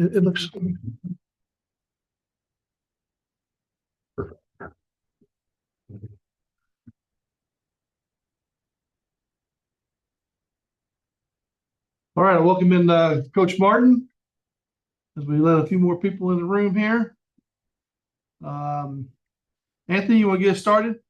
It looks. All right, welcome in Coach Martin as we let a few more people in the room here. Anthony, you want to get us started?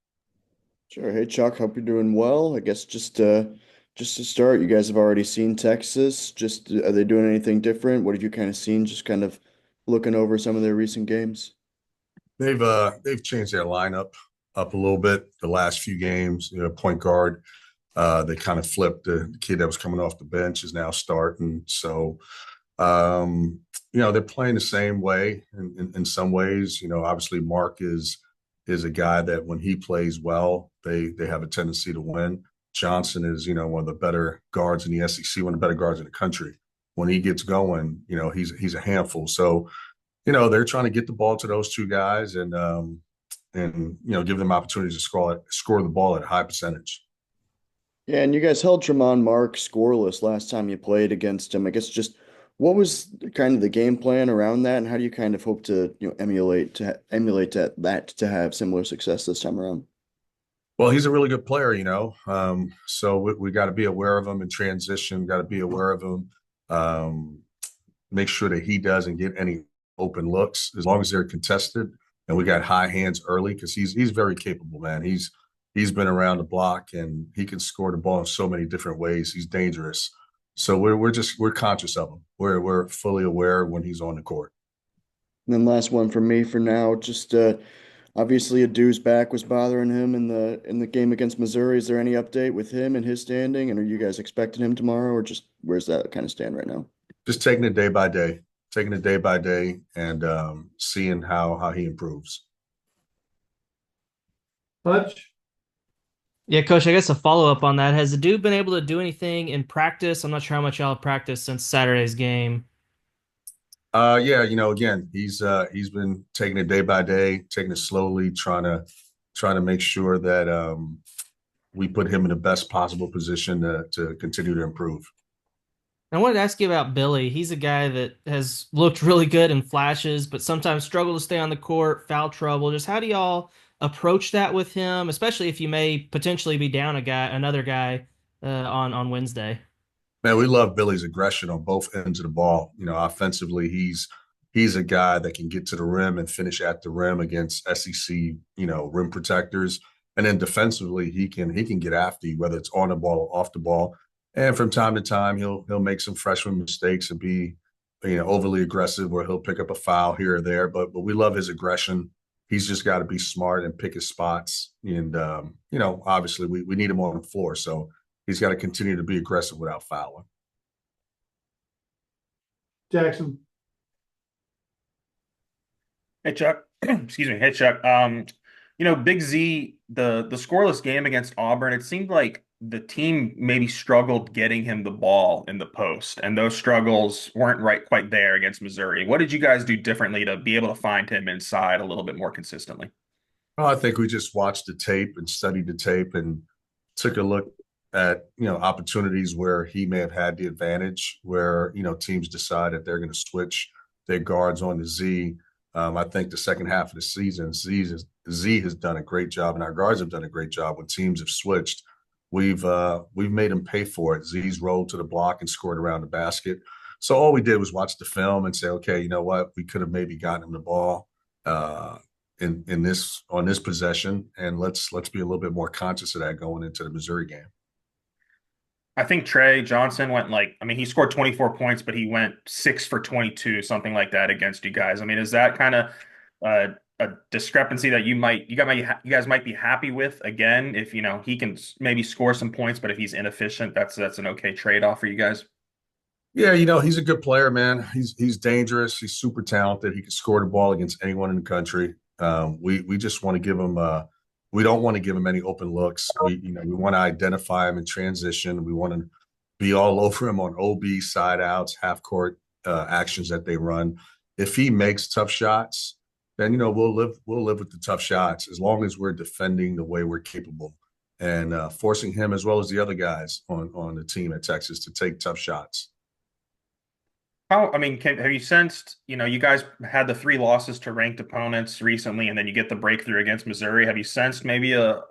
Sure. Hey Chuck, hope you're doing well. I guess just to start, you guys have already seen Texas. Just are they doing anything different? What have you kind of seen? Just kind of looking over some of their recent games. They've changed their lineup up a little bit the last few games. Point guard, they kind of flipped the kid that was coming off the bench is now starting. So they're playing the same way in some ways. Obviously Mark is a guy that when he plays well, they have a tendency to win. Johnson is, one of the better guards in the SEC, one of the better guards in the country. When he gets going, he's a handful. So, they're trying to get the ball to those two guys and give them opportunities to score the ball at a high percentage. Yeah, and you guys held Tremont Mark scoreless last time you played against him. I guess just what was kind of the game plan around that, and how do you kind of hope to, emulate that to have similar success this time around? Well, he's a really good player, so we got to be aware of him in transition, got to be aware of him, make sure that he doesn't get any open looks as long as they're contested. And we got high hands early because he's very capable, man. He's been around the block and he can score the ball in so many different ways. He's dangerous. So we're conscious of him. We're fully aware when he's on the court. And then last one from me for now, just obviously Adu's back was bothering him in the game against Missouri. Is there any update with him and his standing? And are you guys expecting him tomorrow, or just where's that kind of stand right now? Just taking it day by day, and seeing how he improves. Hutch? Yeah, Coach, I guess a follow-up on that. Has the dude been able to do anything in practice? I'm not sure how much y'all have practiced since Saturday's game. Yeah, again, he's been taking it day by day, taking it slowly, trying to make sure that we put him in the best possible position to continue to improve. I wanted to ask you about Billy. He's a guy that has looked really good in flashes, but sometimes struggle to stay on the court, foul trouble. Just how do y'all approach that with him, especially if you may potentially be down another guy on Wednesday? Man, we love Billy's aggression on both ends of the ball. Offensively, he's a guy that can get to the rim and finish at the rim against SEC, rim protectors. And then defensively, he can get after you, whether it's on the ball or off the ball. And from time to time, he'll make some freshman mistakes and be, overly aggressive, where he'll pick up a foul here or there. But we love his aggression. He's just got to be smart and pick his spots. And obviously, we need him on the floor, so he's got to continue to be aggressive without fouling. Jackson? Hey Chuck, excuse me. Hey Chuck. Big Z, the scoreless game against Auburn, it seemed like the team maybe struggled getting him the ball in the post, and those struggles weren't right quite there against Missouri. What did you guys do differently to be able to find him inside a little bit more consistently? Well, I think we just watched the tape and studied the tape and took a look at opportunities where he may have had the advantage, where teams decide that they're going to switch their guards on to Z. I think the second half of the season, Z has done a great job, and our guards have done a great job when teams have switched. We've made them pay for it. Z's rolled to the block and scored around the basket. So all we did was watch the film and say, okay, you know what, we could have maybe gotten him the ball in this possession, and let's be a little bit more conscious of that going into the Missouri game. I think Trey Johnson went he scored 24 points, but he went 6 for 22, something like that against you guys. I mean, is that kind of a discrepancy that you guys might be happy with again? If he can maybe score some points, but if he's inefficient, that's an okay trade-off for you guys. Yeah, he's a good player, man. He's dangerous. He's super talented. He can score the ball against anyone in the country. We just want to give him we don't want to give him any open looks. We want to identify him in transition. We want to be all over him on OB side outs, half court actions that they run. If he makes tough shots, then we'll live with the tough shots as long as we're defending the way we're capable and forcing him as well as the other guys on the team at Texas to take tough shots. I mean, have you sensed, you guys had the 3 losses to ranked opponents recently, and then you get the breakthrough against Missouri. Have you sensed maybe a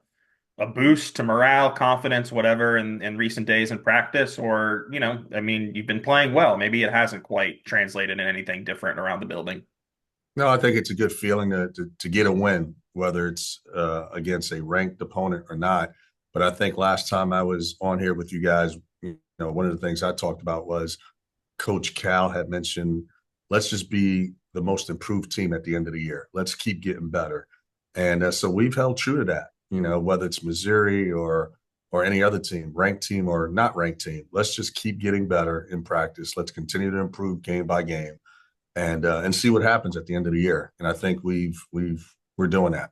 boost to morale, confidence, whatever in recent days in practice? Or, I mean, you've been playing well. Maybe it hasn't quite translated in anything different around the building. No, I think it's a good feeling to get a win, whether it's against a ranked opponent or not. But I think last time I was on here with you guys, one of the things I talked about was Coach Cal had mentioned, let's just be the most improved team at the end of the year. Let's keep getting better. And so we've held true to that, whether it's Missouri or any other team, ranked team or not ranked team. Let's just keep getting better in practice. Let's continue to improve game by game and see what happens at the end of the year. And I think we're doing that.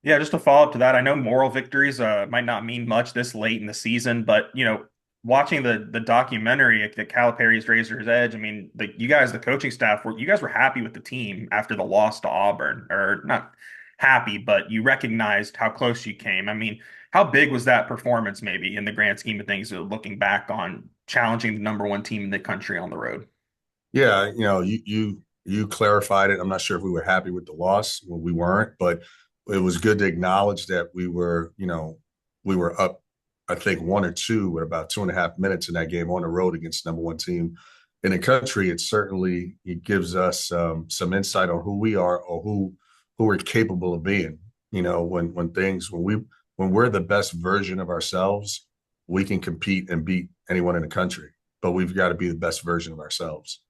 Yeah, just to follow up to that, I know moral victories might not mean much this late in the season, but watching the documentary that Calipari's Razor's Edge, I mean, you guys, the coaching staff, you guys were happy with the team after the loss to Auburn, or not happy, but you recognized how close you came. I mean, how big was that performance maybe in the grand scheme of things, looking back on challenging the #1 team in the country on the road? Yeah, you clarified it. I'm not sure if we were happy with the loss. Well, we weren't, but it was good to acknowledge that we were up, I think 1 or 2 with about 2.5 minutes in that game on the road against the #1 team in the country. It gives us some insight on who we are or who we're capable of being. When we're the best version of ourselves, we can compete and beat anyone in the country. But we've got to be the best version of ourselves.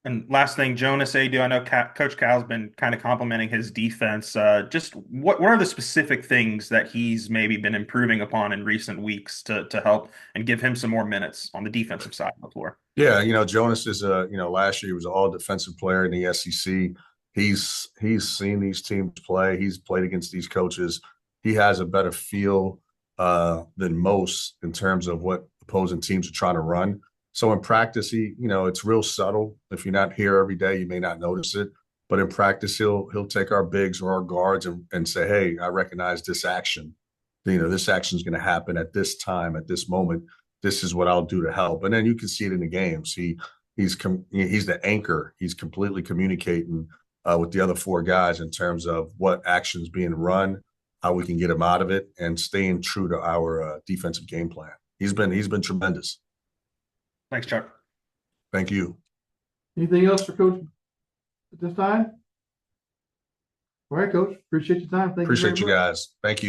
And last thing, Jonas Adu, I know Coach Cal's been kind of complimenting his defense. Just what are the specific things that he's maybe been improving upon in recent weeks to help and give him some more minutes on the defensive side of the floor? Yeah, Jonas is last year he was an all defensive player in the SEC. He's seen these teams play. He's played against these coaches. He has a better feel than most in terms of what opposing teams are trying to run. So in practice, it's real subtle. If you're not here every day, you may not notice it. But in practice, he'll take our bigs or our guards and say, "Hey, I recognize this action. This action is going to happen at this time, at this moment. This is what I'll do to help." And then you can see it in the games. He's the anchor. He's completely communicating with the other 4 guys in terms of what action's being run, how we can get him out of it, and staying true to our defensive game plan. He's been tremendous. Thanks, Chuck. Thank you. Anything else for Coach at this time? All right, Coach. Appreciate your time. Thank you very Appreciate you much. guys. Thank you.